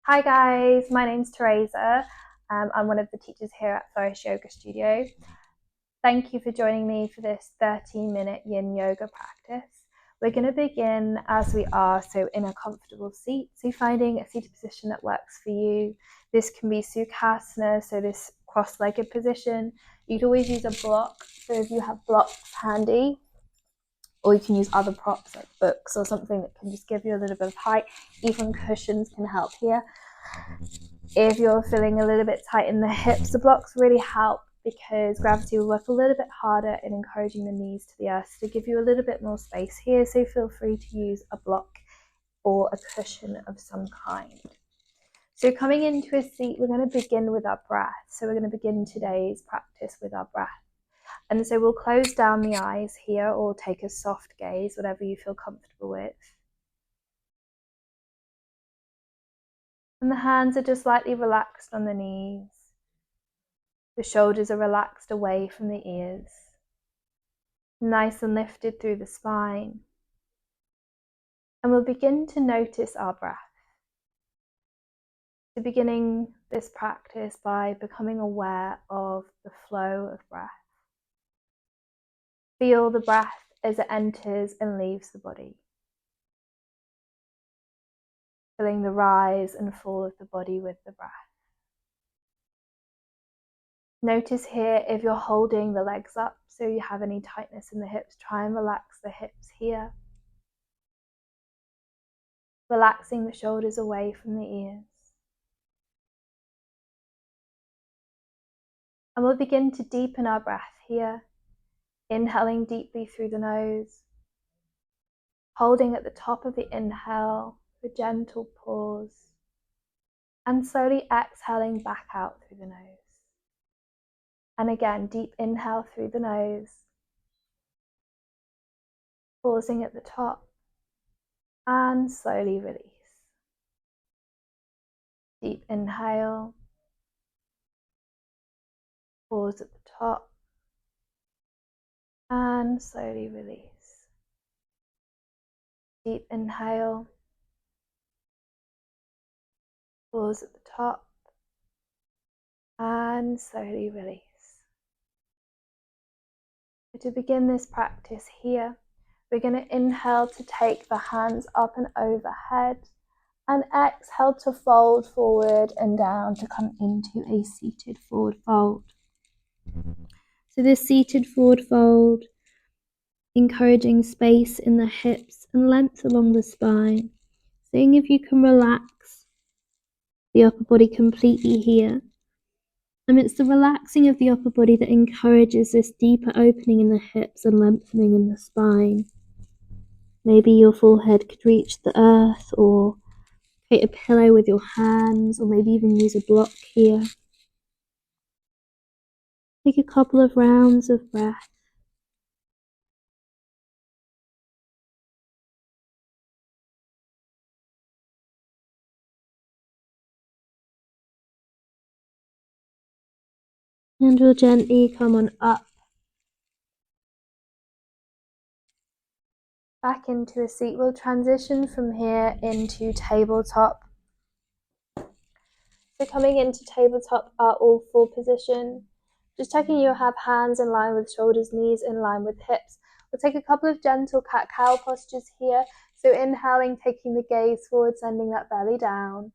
Hi guys, my name's Teresa. I'm one of the teachers here at Flourish Yoga Studio. Thank you for joining me for this 30-minute Yin Yoga practice. We're going to begin as we are, so in a comfortable seat. So finding a seated position that works for you. This can be Sukhasana, so this cross-legged position. You'd always use a block, so if you have blocks handy, or you can use other props like books or something that can just give you a little bit of height. Even cushions can help here. If you're feeling a little bit tight in the hips, the blocks really help because gravity will work a little bit harder in encouraging the knees to the earth to give you a little bit more space here. So feel free to use a block or a cushion of some kind. So coming into a seat, we're going to begin with our breath. So we're going to begin today's practice with our breath. And so we'll close down the eyes here or take a soft gaze, whatever you feel comfortable with. And the hands are just slightly relaxed on the knees. The shoulders are relaxed away from the ears. Nice and lifted through the spine. And we'll begin to notice our breath. So beginning this practice by becoming aware of the flow of breath. Feel the breath as it enters and leaves the body. Feeling the rise and fall of the body with the breath. Notice here if you're holding the legs up, so you have any tightness in the hips, try and relax the hips here. Relaxing the shoulders away from the ears. And we'll begin to deepen our breath here, inhaling deeply through the nose, holding at the top of the inhale for gentle pause, and slowly exhaling back out through the nose. And again, deep inhale through the nose, pausing at the top, and slowly release. Deep inhale, pause at the top, and slowly release. Deep inhale, pause at the top, and slowly release. To begin this practice here, we're going to inhale to take the hands up and overhead, and exhale to fold forward and down to come into a seated forward fold. So this seated forward fold, encouraging space in the hips and length along the spine. Seeing if you can relax the upper body completely here. And it's the relaxing of the upper body that encourages this deeper opening in the hips and lengthening in the spine. Maybe your forehead could reach the earth, or create a pillow with your hands, or maybe even use a block here. Take a couple of rounds of breath. And we'll gently come on up. Back into a seat. We'll transition from here into tabletop. So coming into tabletop, our all four position. Just checking you have hands in line with shoulders, knees in line with hips. We'll take a couple of gentle cat-cow postures here. So inhaling, taking the gaze forward, sending that belly down.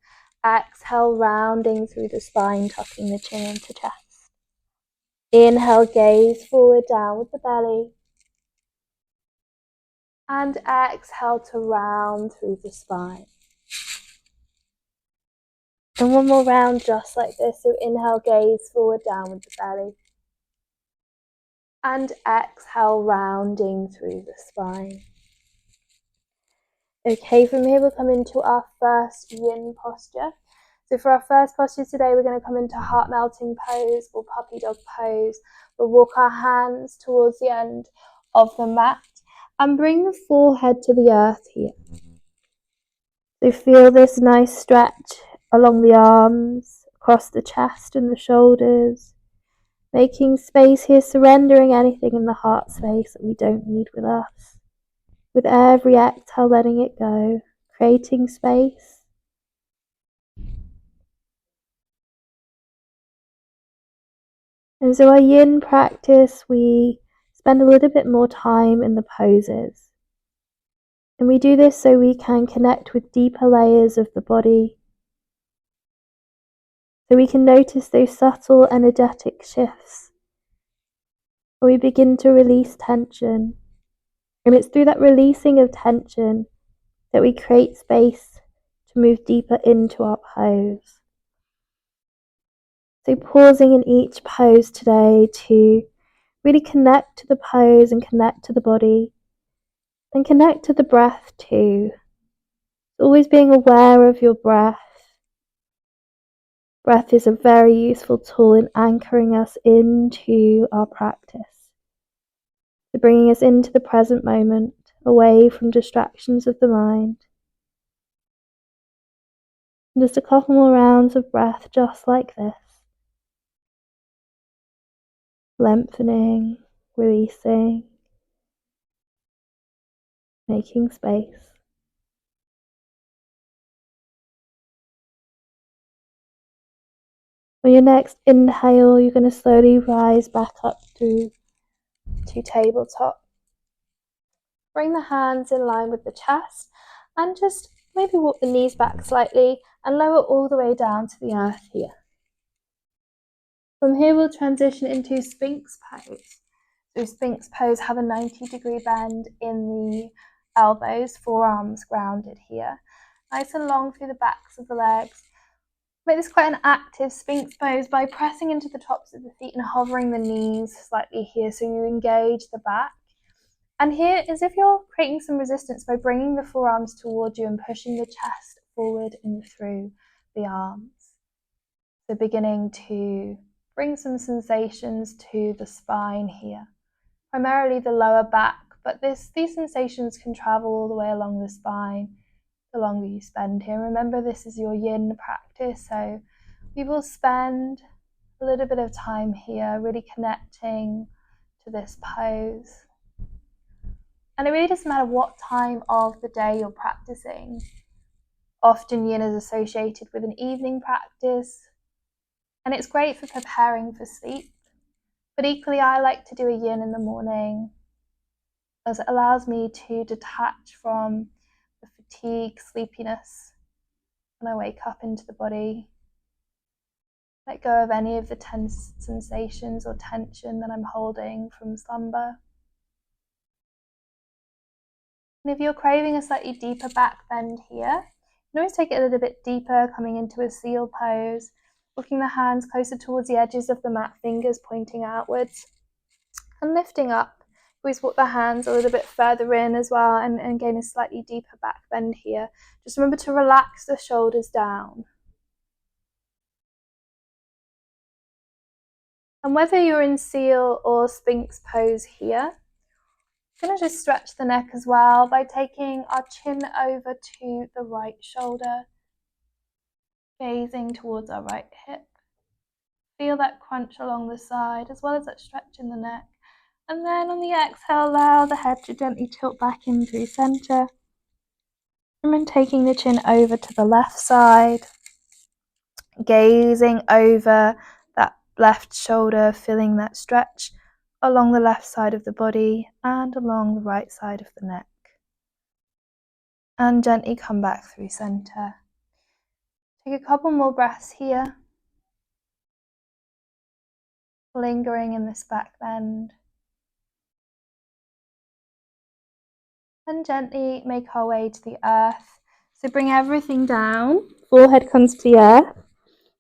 Exhale, rounding through the spine, tucking the chin into chest. Inhale, gaze forward, down with the belly. And exhale to round through the spine. And one more round just like this. So inhale, gaze forward, down with the belly. And exhale, rounding through the spine. Okay, from here we'll come into our first yin posture. So for our first posture today, we're going to come into heart melting pose or puppy dog pose. We'll walk our hands towards the end of the mat and bring the forehead to the earth here. So feel this nice stretch along the arms, across the chest and the shoulders. Making space here, surrendering anything in the heart space that we don't need with us. With every exhale, letting it go, creating space. And so our yin practice, we spend a little bit more time in the poses. And we do this so we can connect with deeper layers of the body. So we can notice those subtle energetic shifts. Where we begin to release tension. And it's through that releasing of tension that we create space to move deeper into our pose. So pausing in each pose today to really connect to the pose and connect to the body and connect to the breath too. Always being aware of your breath. Breath is a very useful tool in anchoring us into our practice. So bringing us into the present moment, away from distractions of the mind. And just a couple more rounds of breath just like this. Lengthening, releasing, making space. On your next inhale, you're going to slowly rise back up to tabletop. Bring the hands in line with the chest and just maybe walk the knees back slightly and lower all the way down to the earth here. From here we'll transition into Sphinx pose. So Sphinx pose, have a 90-degree bend in the elbows, forearms grounded here. Nice and long through the backs of the legs. Make this quite an active Sphinx pose by pressing into the tops of the feet and hovering the knees slightly here so you engage the back. And here is if you're creating some resistance by bringing the forearms towards you and pushing the chest forward and through the arms. So beginning to bring some sensations to the spine here. Primarily the lower back, but these sensations can travel all the way along the spine the longer you spend here. Remember, this is your yin practice, so we will spend a little bit of time here really connecting to this pose. And it really doesn't matter what time of the day you're practicing. Often yin is associated with an evening practice, and it's great for preparing for sleep. But equally, I like to do a yin in the morning, as it allows me to detach from the fatigue, sleepiness, when I wake up into the body. Let go of any of the tense sensations or tension that I'm holding from slumber. And if you're craving a slightly deeper back bend here, you can always take it a little bit deeper, coming into a seal pose, looking the hands closer towards the edges of the mat, fingers pointing outwards, and lifting up. Always walk the hands a little bit further in as well, and gain a slightly deeper back bend here. Just remember to relax the shoulders down. And whether you're in seal or Sphinx pose here, I'm going to just stretch the neck as well by taking our chin over to the right shoulder, gazing towards our right hip. Feel that crunch along the side as well as that stretch in the neck. And then on the exhale, allow the head to gently tilt back in through center. And then taking the chin over to the left side, gazing over that left shoulder, feeling that stretch along the left side of the body and along the right side of the neck. And gently come back through center. Take a couple more breaths here, lingering in this back bend. And gently make our way to the earth. So bring everything down, forehead comes to the earth.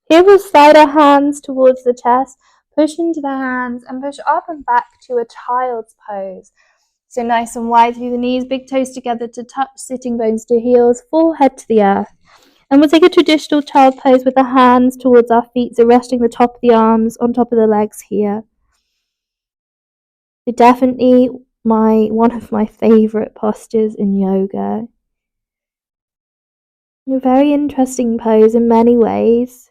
Here we'll slide our hands towards the chest, push into the hands and push up and back to a child's pose. So nice and wide through the knees, big toes together to touch, sitting bones to heels, forehead to the earth. And we'll take a traditional child pose with the hands towards our feet, so resting the top of the arms on top of the legs here. So definitely one of my favourite postures in yoga. A very interesting pose in many ways.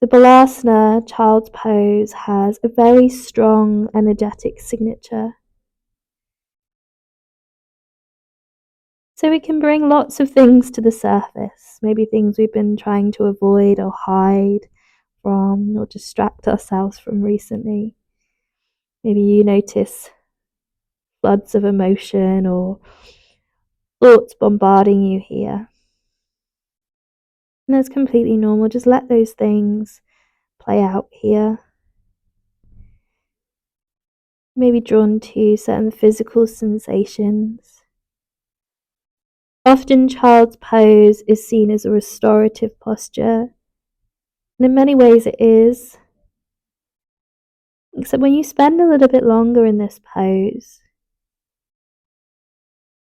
The Balasana, child's pose, has a very strong energetic signature. So it can bring lots of things to the surface, maybe things we've been trying to avoid or hide from or distract ourselves from recently. Maybe you notice floods of emotion or thoughts bombarding you here. And that's completely normal. Just let those things play out here. Maybe drawn to certain physical sensations. Often child's pose is seen as a restorative posture. And in many ways it is. Except when you spend a little bit longer in this pose,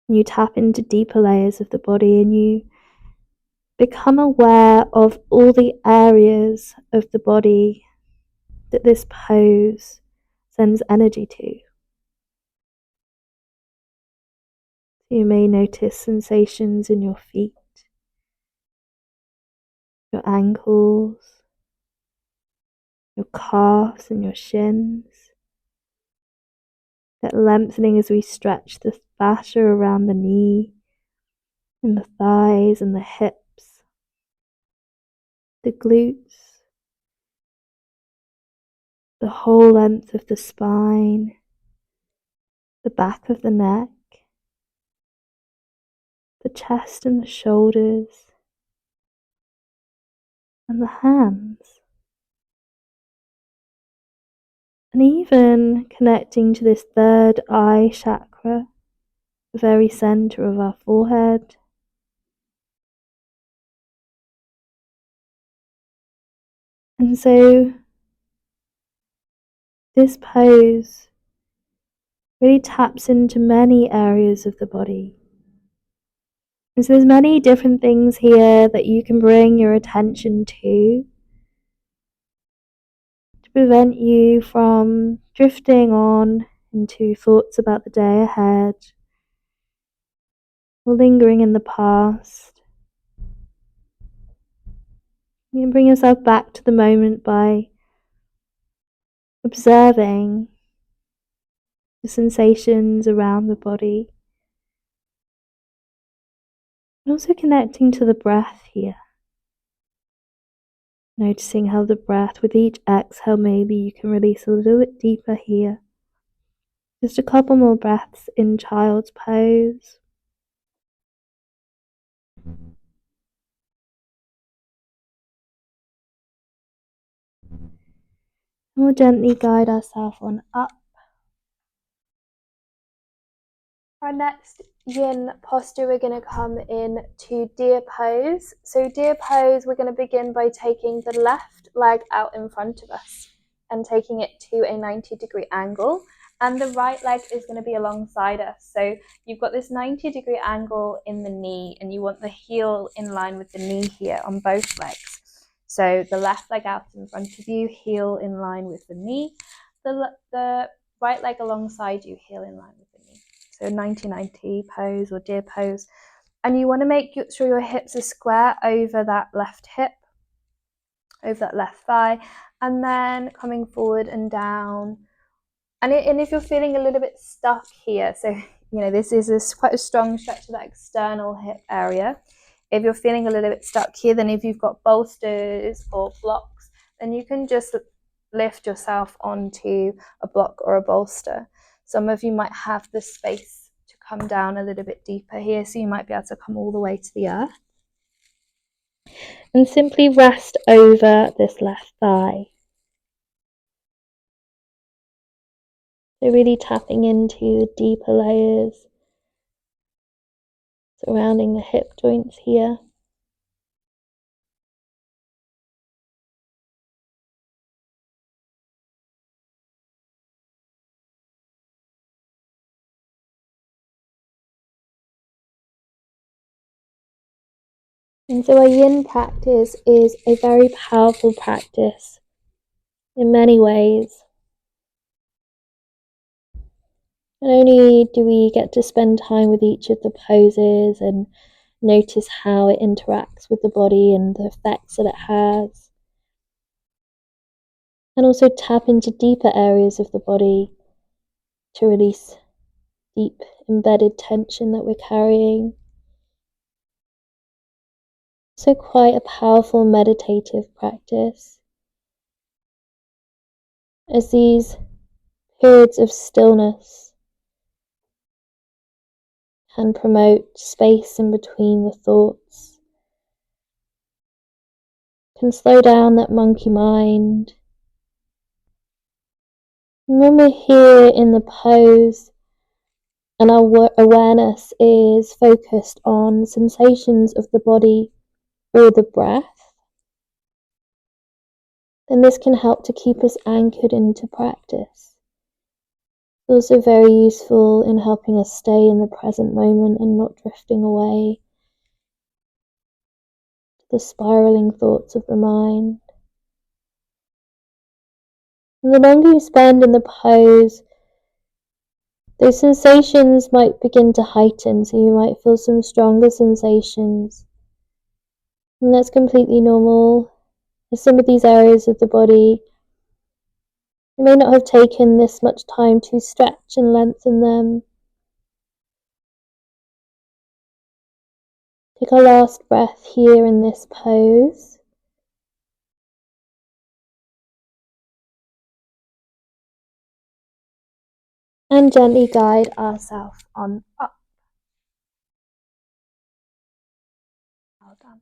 you tap into deeper layers of the body and you become aware of all the areas of the body that this pose sends energy to. You may notice sensations in your feet, your ankles, your calves and your shins. That lengthening as we stretch the fascia around the knee and the thighs and the hips, the glutes, the whole length of the spine, the back of the neck, the chest and the shoulders, and the hands. And even connecting to this third eye chakra, the very center of our forehead. And so this pose really taps into many areas of the body. And so there's many different things here that you can bring your attention to prevent you from drifting on into thoughts about the day ahead or lingering in the past. You can bring yourself back to the moment by observing the sensations around the body and also connecting to the breath here. Noticing how the breath with each exhale, maybe you can release a little bit deeper here. Just a couple more breaths in child's pose. And we'll gently guide ourselves on up. Our next yin posture, we're going to come in to deer pose. So deer pose, we're going to begin by taking the left leg out in front of us and taking it to a 90-degree angle. And the right leg is going to be alongside us. So you've got this 90-degree angle in the knee and you want the heel in line with the knee here on both legs. So the left leg out in front of you, heel in line with the knee. The right leg alongside you, heel in line with the knee. So 90-90 pose or deer pose. And you want to make sure your hips are square over that left hip, over that left thigh, and then coming forward and down. And if you're feeling a little bit stuck here, so this is quite a strong stretch of that external hip area. If you're feeling a little bit stuck here, then if you've got bolsters or blocks, then you can just lift yourself onto a block or a bolster. Some of you might have the space to come down a little bit deeper here, so you might be able to come all the way to the earth. And simply rest over this left thigh. So really tapping into the deeper layers surrounding the hip joints here. And so a yin practice is a very powerful practice in many ways. Not only do we get to spend time with each of the poses and notice how it interacts with the body and the effects that it has, and also tap into deeper areas of the body to release deep embedded tension that we're carrying. So quite a powerful meditative practice. as these periods of stillness can promote space in between the thoughts, can slow down that monkey mind. And when we're here in the pose and our awareness is focused on sensations of the body or the breath, then this can help to keep us anchored into practice. It's also very useful in helping us stay in the present moment and not drifting away to the spiraling thoughts of the mind. And the longer you spend in the pose, those sensations might begin to heighten, so you might feel some stronger sensations. And that's completely normal, as some of these areas of the body, you may not have taken this much time to stretch and lengthen them. Take our last breath here in this pose. And gently guide ourselves on up. Well done.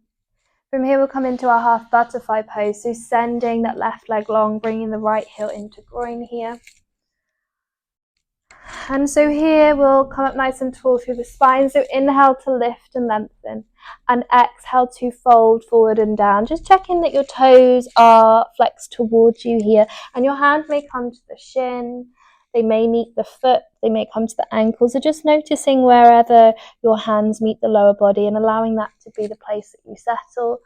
From here we'll come into our half butterfly pose, so sending that left leg long, bringing the right heel into groin here. And so here we'll come up nice and tall through the spine, so inhale to lift and lengthen, and exhale to fold forward and down. Just checking that your toes are flexed towards you here, and your hand may come to the shin, they may meet the foot, they may come to the ankles, so just noticing wherever your hands meet the lower body and allowing that to be the place that you settle.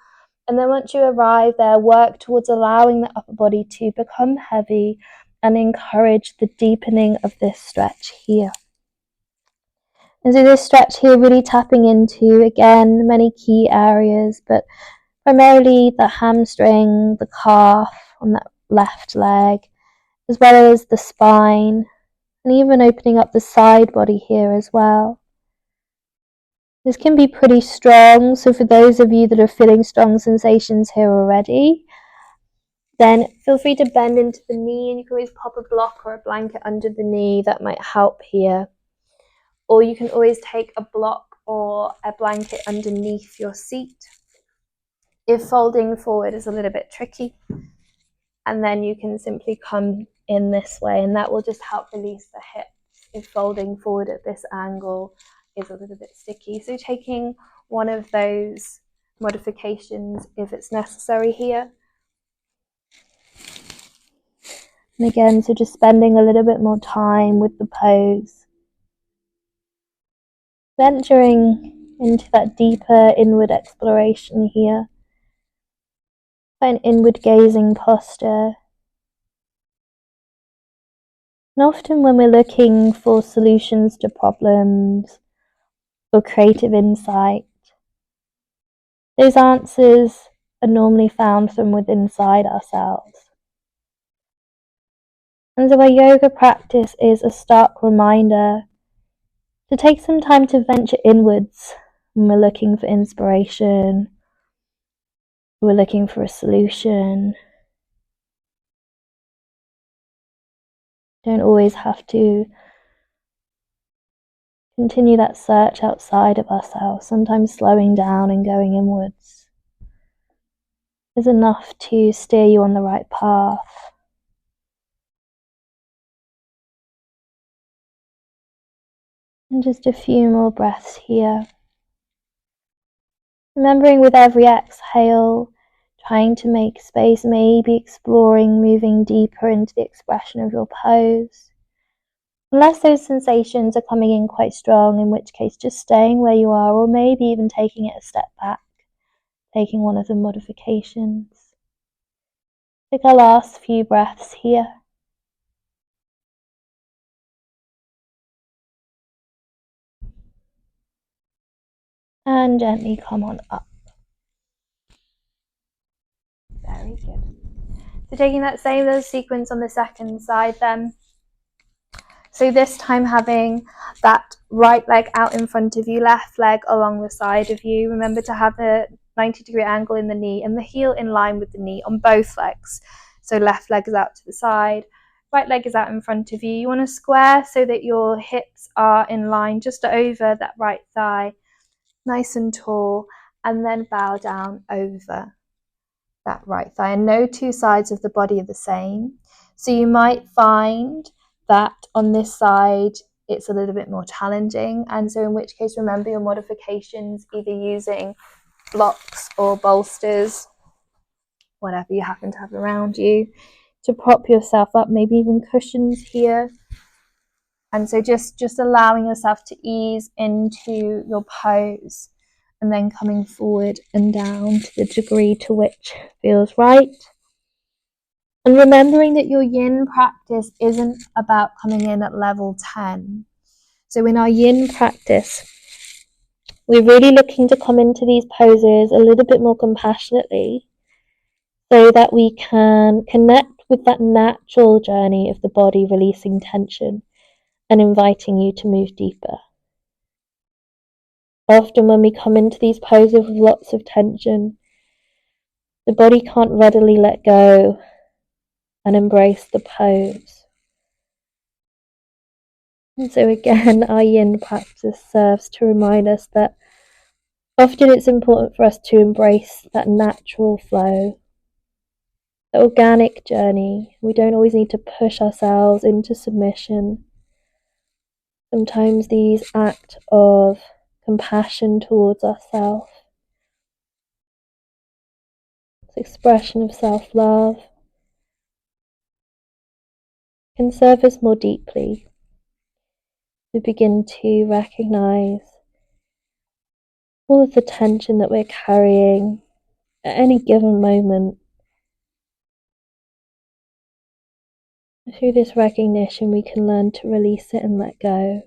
And then once you arrive there, work towards allowing the upper body to become heavy and encourage the deepening of this stretch here. And so this stretch here really tapping into, again, many key areas, but primarily the hamstring, the calf on that left leg, as well as the spine, and even opening up the side body here as well. This can be pretty strong, so for those of you that are feeling strong sensations here already, then feel free to bend into the knee, and you can always pop a block or a blanket under the knee. That might help here. Or you can always take a block or a blanket underneath your seat if folding forward is a little bit tricky. And then you can simply come in this way, and that will just help release the hips if folding forward at this angle is a little bit sticky. So taking one of those modifications if it's necessary here. And again, so just spending a little bit more time with the pose. Venturing into that deeper inward exploration here. An inward gazing posture. And often when we're looking for solutions to problems or creative insight, those answers are normally found from within inside ourselves. And so our yoga practice is a stark reminder to take some time to venture inwards when we're looking for inspiration, we're looking for a solution. Don't always have to continue that search outside of ourselves. Sometimes slowing down and going inwards is enough to steer you on the right path. And just a few more breaths here. Remembering with every exhale, trying to make space, maybe exploring moving deeper into the expression of your pose. Unless those sensations are coming in quite strong, in which case just staying where you are, or maybe even taking it a step back, taking one of the modifications. Take our last few breaths here. And gently come on up. Very good. So taking that same little sequence on the second side then. So this time having that right leg out in front of you, left leg along the side of you. Remember to have a 90-degree angle in the knee and the heel in line with the knee on both legs. So left leg is out to the side, right leg is out in front of you. You want to square so that your hips are in line just over that right thigh, nice and tall, and then bow down over that right thigh. And no two sides of the body are the same. So you might find that on this side it's a little bit more challenging, and so in which case remember your modifications, either using blocks or bolsters, whatever you happen to have around you, to prop yourself up, maybe even cushions here. And so just allowing yourself to ease into your pose and then coming forward and down to the degree to which feels right. And remembering that your yin practice isn't about coming in at level 10. So in our yin practice, we're really looking to come into these poses a little bit more compassionately so that we can connect with that natural journey of the body releasing tension and inviting you to move deeper. Often when we come into these poses with lots of tension, the body can't readily let go and embrace the pose. And so again, our yin practice serves to remind us that often it's important for us to embrace that natural flow, the organic journey. We don't always need to push ourselves into submission. Sometimes these acts of compassion towards ourselves, this expression of self-love, can serve us more deeply. We begin to recognize all of the tension that we're carrying at any given moment. Through this recognition, we can learn to release it and let go.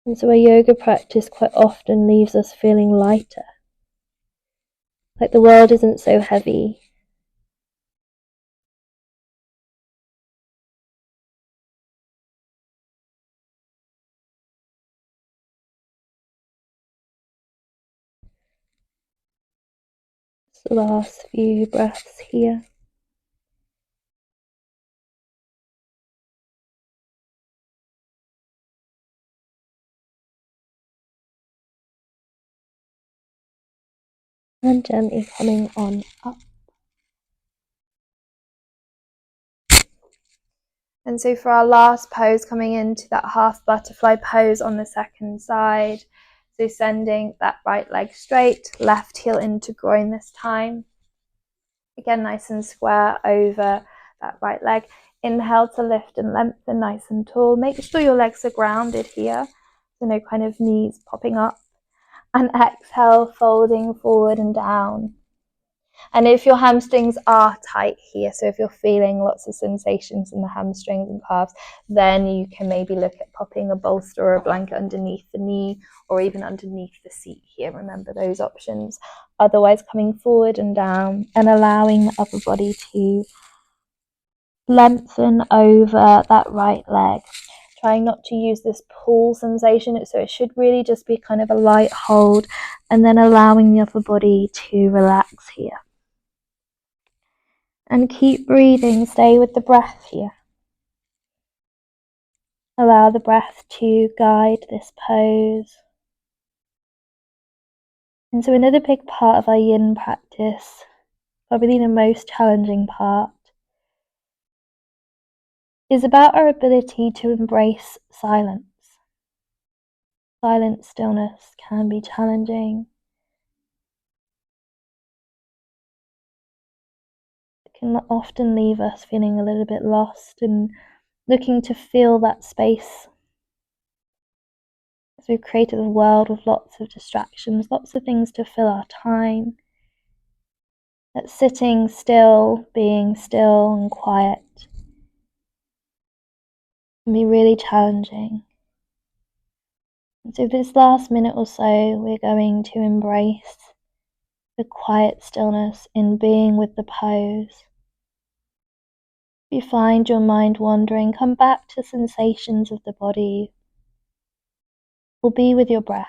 And so our yoga practice quite often leaves us feeling lighter, like the world isn't so heavy. Just the last few breaths here. And gently coming on up. And so for our last pose, coming into that half butterfly pose on the second side. So sending that right leg straight, left heel into groin this time. Again, nice and square over that right leg. Inhale to lift and lengthen, nice and tall. Make sure your legs are grounded here, so no kind of knees popping up. And exhale, folding forward and down. And if your hamstrings are tight here, so if you're feeling lots of sensations in the hamstrings and calves, then you can maybe look at popping a bolster or a blanket underneath the knee or even underneath the seat here. Remember those options. Otherwise, coming forward and down and allowing the upper body to lengthen over that right leg. Trying not to use this pull sensation, so it should really just be kind of a light hold, and then allowing the upper body to relax here. And keep breathing, stay with the breath here. Allow the breath to guide this pose. And so another big part of our yin practice, probably the most challenging part, is about our ability to embrace silence. Silent stillness can be challenging. It can often leave us feeling a little bit lost and looking to fill that space. As we've created a world with lots of distractions, lots of things to fill our time, that sitting still, being still and quiet can be really challenging. And so this last minute or so, we're going to embrace the quiet stillness in being with the pose. If you find your mind wandering, come back to sensations of the body, or be with your breath.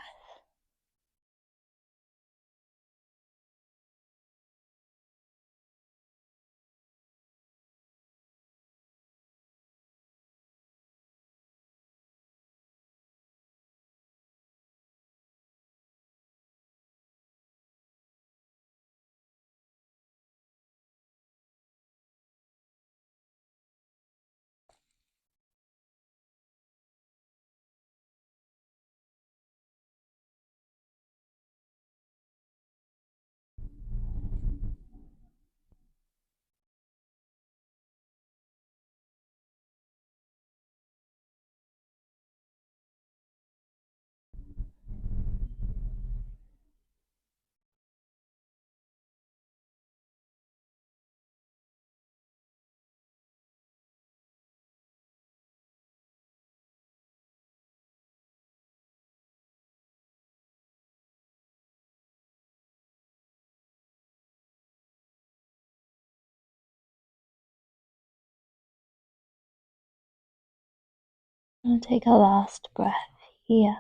And take a last breath here.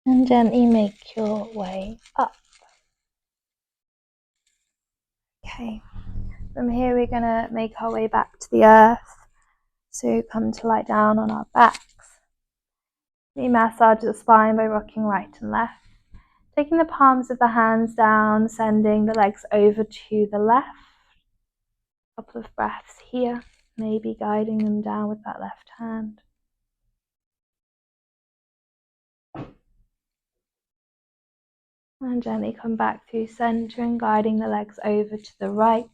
And gently make your way up. Okay, from here we're going to make our way back to the earth. So come to lie down on our backs. We massage the spine by rocking right and left. Taking the palms of the hands down, sending the legs over to the left. A couple of breaths here, maybe guiding them down with that left hand. And gently come back through center and guiding the legs over to the right,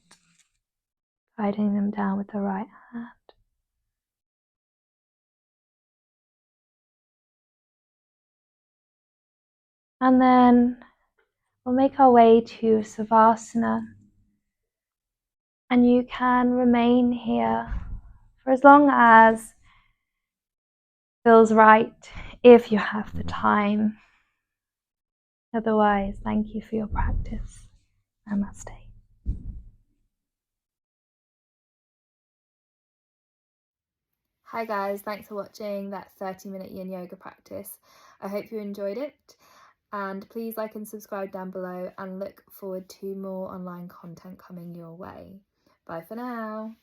guiding them down with the right hand. And then we'll make our way to Savasana. And you can remain here for as long as feels right, if you have the time. Otherwise, thank you for your practice. Namaste. Hi guys, thanks for watching that 30-minute Yin Yoga practice. I hope you enjoyed it, and please like and subscribe down below, and look forward to more online content coming your way. Bye for now.